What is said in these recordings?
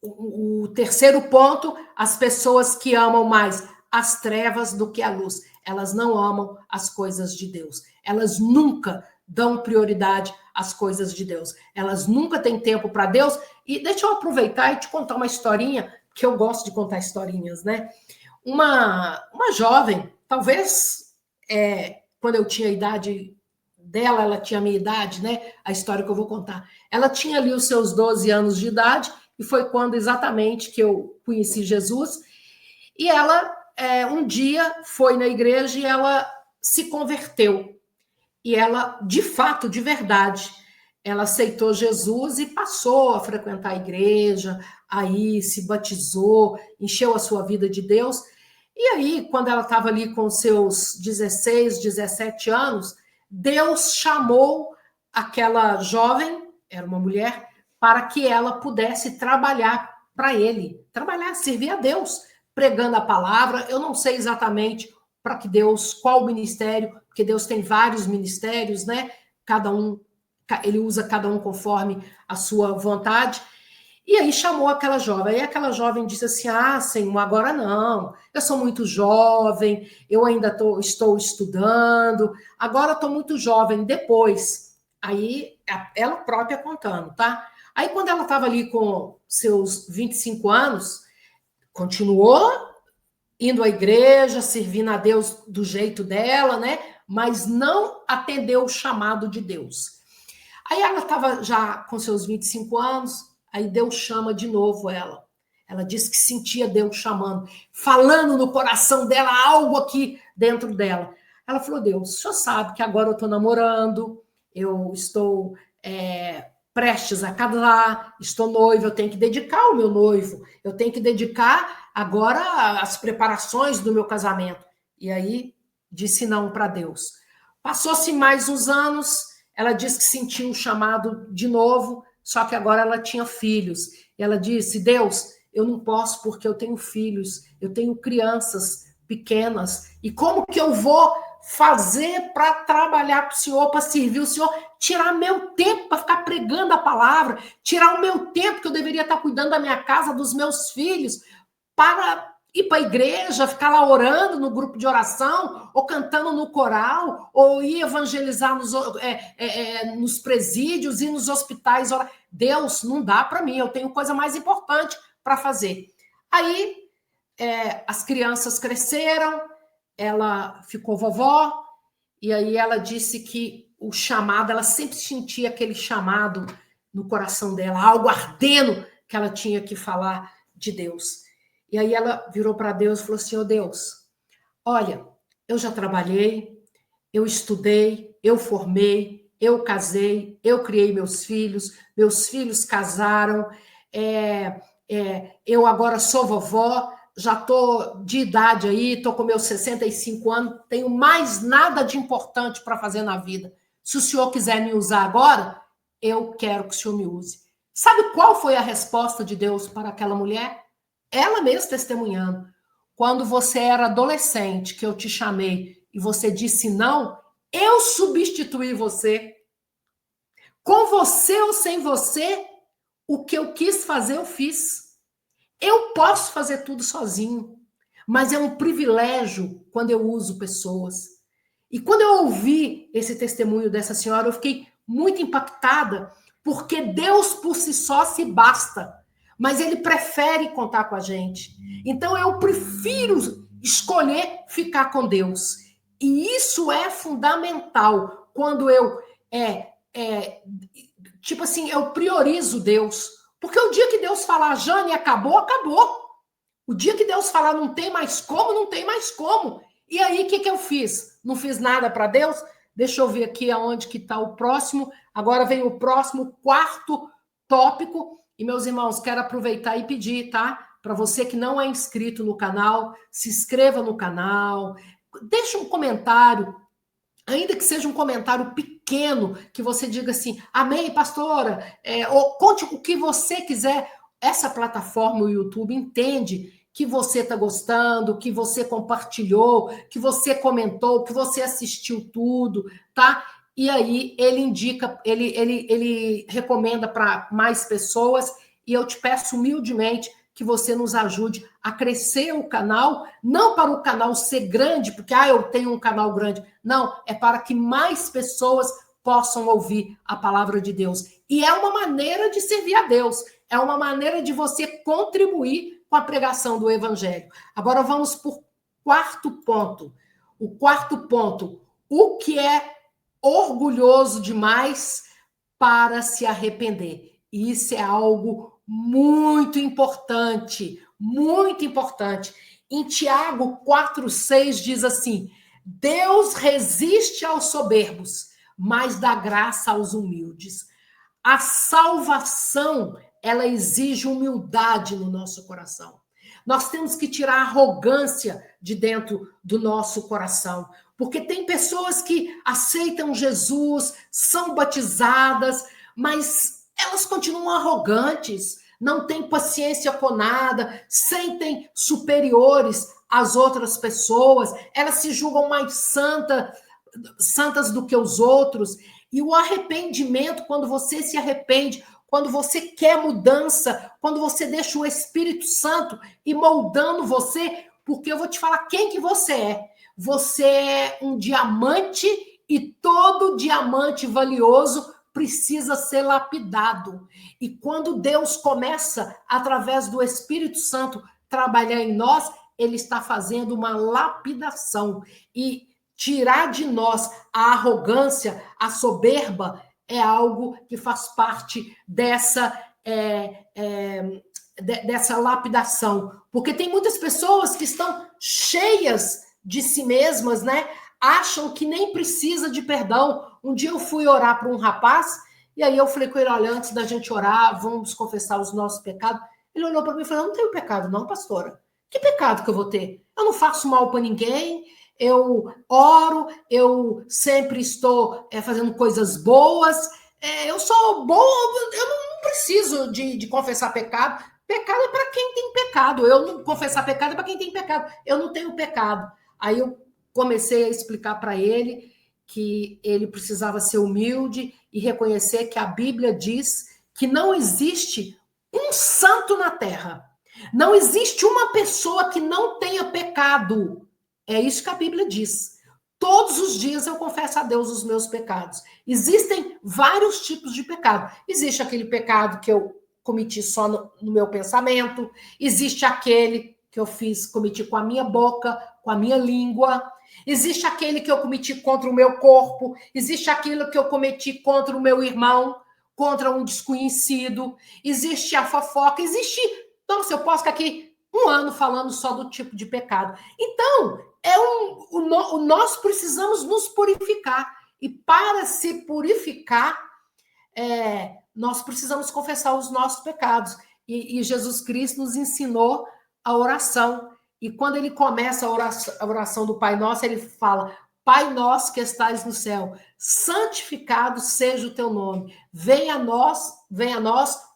o terceiro ponto, as pessoas que amam mais as trevas do que a luz. Elas não amam as coisas de Deus. Elas nunca dão prioridade às coisas de Deus. Elas nunca têm tempo para Deus. E deixa eu aproveitar e te contar uma historinha, que eu gosto de contar historinhas, né? Uma jovem, talvez quando eu tinha a idade dela, ela tinha a minha idade, né? A história que eu vou contar. Ela tinha ali os seus 12 anos de idade, e foi quando exatamente que eu conheci Jesus. E ela, um dia, foi na igreja e ela se converteu. E ela, de fato, de verdade, ela aceitou Jesus e passou a frequentar a igreja, aí se batizou, encheu a sua vida de Deus. E aí, quando ela estava ali com seus 16, 17 anos, Deus chamou aquela jovem, era uma mulher, para que ela pudesse trabalhar para ele, trabalhar, servir a Deus, pregando a palavra. Eu não sei exatamente para que Deus, qual ministério, porque Deus tem vários ministérios, né? Cada um, ele usa cada um conforme a sua vontade. E aí chamou aquela jovem. Aí aquela jovem disse assim: ah, Senhor, agora não. Eu sou muito jovem, eu ainda estou estudando, agora estou muito jovem. Depois, aí ela própria contando, tá? Aí quando ela estava ali com seus 25 anos, continuou indo à igreja, servindo a Deus do jeito dela, né? Mas não atendeu o chamado de Deus. Aí ela estava já com seus 25 anos, aí Deus chama de novo ela. Ela disse que sentia Deus chamando, falando no coração dela, algo aqui dentro dela. Ela falou: Deus, o senhor sabe que agora eu estou namorando, eu estou prestes a casar, estou noiva, eu tenho que dedicar o meu noivo, eu tenho que dedicar agora as preparações do meu casamento. E aí disse não para Deus. Passou-se mais uns anos, ela disse que sentiu um chamado de novo, só que agora ela tinha filhos. E ela disse: Deus, eu não posso porque eu tenho filhos, eu tenho crianças pequenas, e como que eu vou fazer para trabalhar para o Senhor, para servir o Senhor, tirar meu tempo para ficar pregando a palavra, tirar o meu tempo que eu deveria estar cuidando da minha casa, dos meus filhos, para ir para a igreja, ficar lá orando no grupo de oração, ou cantando no coral, ou ir evangelizar nos presídios e nos hospitais. Deus, não dá para mim, eu tenho coisa mais importante para fazer. Aí as crianças cresceram, ela ficou vovó, e aí ela disse que o chamado, ela sempre sentia aquele chamado no coração dela, algo ardendo que ela tinha que falar de Deus. E aí ela virou para Deus e falou assim: Deus, olha, eu já trabalhei, eu estudei, eu formei, eu casei, eu criei meus filhos casaram, eu agora sou vovó, já estou de idade aí, estou com meus 65 anos, tenho mais nada de importante para fazer na vida. Se o senhor quiser me usar agora, eu quero que o senhor me use. Sabe qual foi a resposta de Deus para aquela mulher? Ela mesma testemunhando. Quando você era adolescente, que eu te chamei e você disse não, eu substituí você. Com você ou sem você, o que eu quis fazer, eu fiz. Eu posso fazer tudo sozinho, mas é um privilégio quando eu uso pessoas. E quando eu ouvi esse testemunho dessa senhora, eu fiquei muito impactada, porque Deus por si só se basta, mas ele prefere contar com a gente. Então eu prefiro escolher ficar com Deus. E isso é fundamental quando eu tipo assim, eu priorizo Deus. Porque o dia que Deus falar, Jane, acabou, acabou. O dia que Deus falar, não tem mais como, não tem mais como. E aí, o que eu fiz? Não fiz nada para Deus? Deixa eu ver aqui aonde que está o próximo. Agora vem o próximo, quarto tópico. E, meus irmãos, quero aproveitar e pedir, tá? Para você que não é inscrito no canal, se inscreva no canal, deixa um comentário, ainda que seja um comentário pequeno, que você diga assim: amém, pastora, ou conte o que você quiser. Essa plataforma, o YouTube, entende que você está gostando, que você compartilhou, que você comentou, que você assistiu tudo, tá? E aí ele indica, ele recomenda para mais pessoas, e eu te peço humildemente que você nos ajude a crescer o canal, não para o canal ser grande, porque eu tenho um canal grande. Não, é para que mais pessoas possam ouvir a palavra de Deus. E é uma maneira de servir a Deus, é uma maneira de você contribuir com a pregação do evangelho. Agora vamos para o quarto ponto. O quarto ponto, o que é orgulhoso demais para se arrepender. Isso é algo muito importante, muito importante. Em Tiago 4,6 diz assim: Deus resiste aos soberbos, mas dá graça aos humildes. A salvação, ela exige humildade no nosso coração. Nós temos que tirar a arrogância de dentro do nosso coração, porque tem pessoas que aceitam Jesus, são batizadas, mas elas continuam arrogantes, não têm paciência com nada, sentem superiores às outras pessoas, elas se julgam mais santas do que os outros. E o arrependimento, quando você se arrepende, quando você quer mudança, quando você deixa o Espírito Santo ir moldando você, porque eu vou te falar quem que você é. Você é um diamante e todo diamante valioso precisa ser lapidado. E quando Deus começa, através do Espírito Santo, trabalhar em nós, ele está fazendo uma lapidação. E tirar de nós a arrogância, a soberba, é algo que faz parte dessa lapidação. Porque tem muitas pessoas que estão cheias de si mesmas, né? Acham que nem precisa de perdão. Um dia eu fui orar para um rapaz, e aí eu falei com ele: olha, antes da gente orar, vamos confessar os nossos pecados. Ele olhou para mim e falou: eu não tenho pecado não, pastora. Que pecado que eu vou ter? Eu não faço mal para ninguém, eu oro, eu sempre estou fazendo coisas boas, eu sou boa, eu não preciso de confessar pecado. Pecado é para quem tem pecado. Eu não confessar pecado é para quem tem pecado. Eu não tenho pecado. Aí eu comecei a explicar para ele que ele precisava ser humilde e reconhecer que a Bíblia diz que não existe um santo na terra. Não existe uma pessoa que não tenha pecado. É isso que a Bíblia diz. Todos os dias eu confesso a Deus os meus pecados. Existem vários tipos de pecado. Existe aquele pecado que eu cometi só no meu pensamento. Existe aquele que eu cometi com a minha boca, com a minha língua. Existe aquele que eu cometi contra o meu corpo. Existe aquilo que eu cometi contra o meu irmão, contra um desconhecido. Existe a fofoca. Existe... Nossa, eu posso ficar aqui um ano falando só do tipo de pecado. Então, nós precisamos nos purificar. E para se purificar, nós precisamos confessar os nossos pecados. E Jesus Cristo nos ensinou a oração. E quando ele começa a oração do Pai Nosso, ele fala: Pai nosso que estais no céu, santificado seja o teu nome. Venha a nós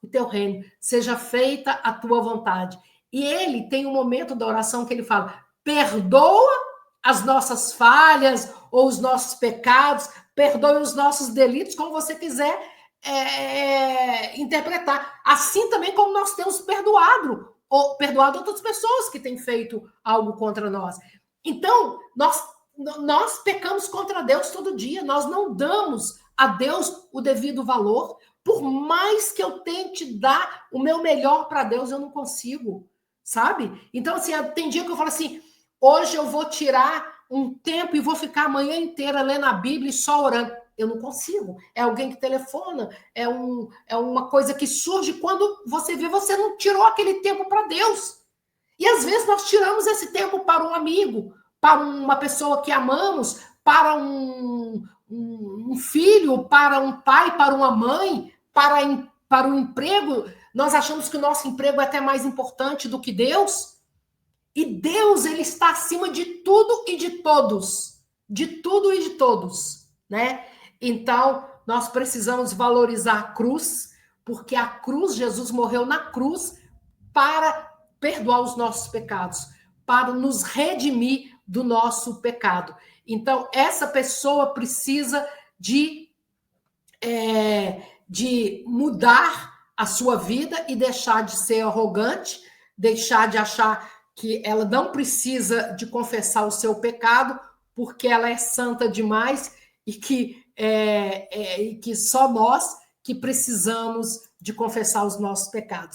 o teu reino. Seja feita a tua vontade. E ele tem um momento da oração que ele fala: perdoa as nossas falhas ou os nossos pecados, perdoe os nossos delitos, como você quiser interpretar. Assim também como nós temos perdoado outras pessoas que têm feito algo contra nós. Então, nós pecamos contra Deus todo dia, nós não damos a Deus o devido valor. Por mais que eu tente dar o meu melhor para Deus, eu não consigo, sabe? Então, assim, tem dia que eu falo assim: hoje eu vou tirar um tempo e vou ficar a manhã inteira lendo a Bíblia e só orando. Eu não consigo. É alguém que telefona, é uma coisa que surge quando você vê, você não tirou aquele tempo para Deus. E às vezes nós tiramos esse tempo para um amigo, para uma pessoa que amamos, para um filho, para um pai, para uma mãe, para um emprego. Nós achamos que o nosso emprego é até mais importante do que Deus. E Deus, ele está acima de tudo e de todos. De tudo e de todos, né? Então, nós precisamos valorizar a cruz, porque a cruz, Jesus morreu na cruz para perdoar os nossos pecados, para nos redimir do nosso pecado. Então, essa pessoa precisa de mudar a sua vida e deixar de ser arrogante, deixar de achar que ela não precisa de confessar o seu pecado, porque ela é santa demais e que só nós que precisamos de confessar os nossos pecados.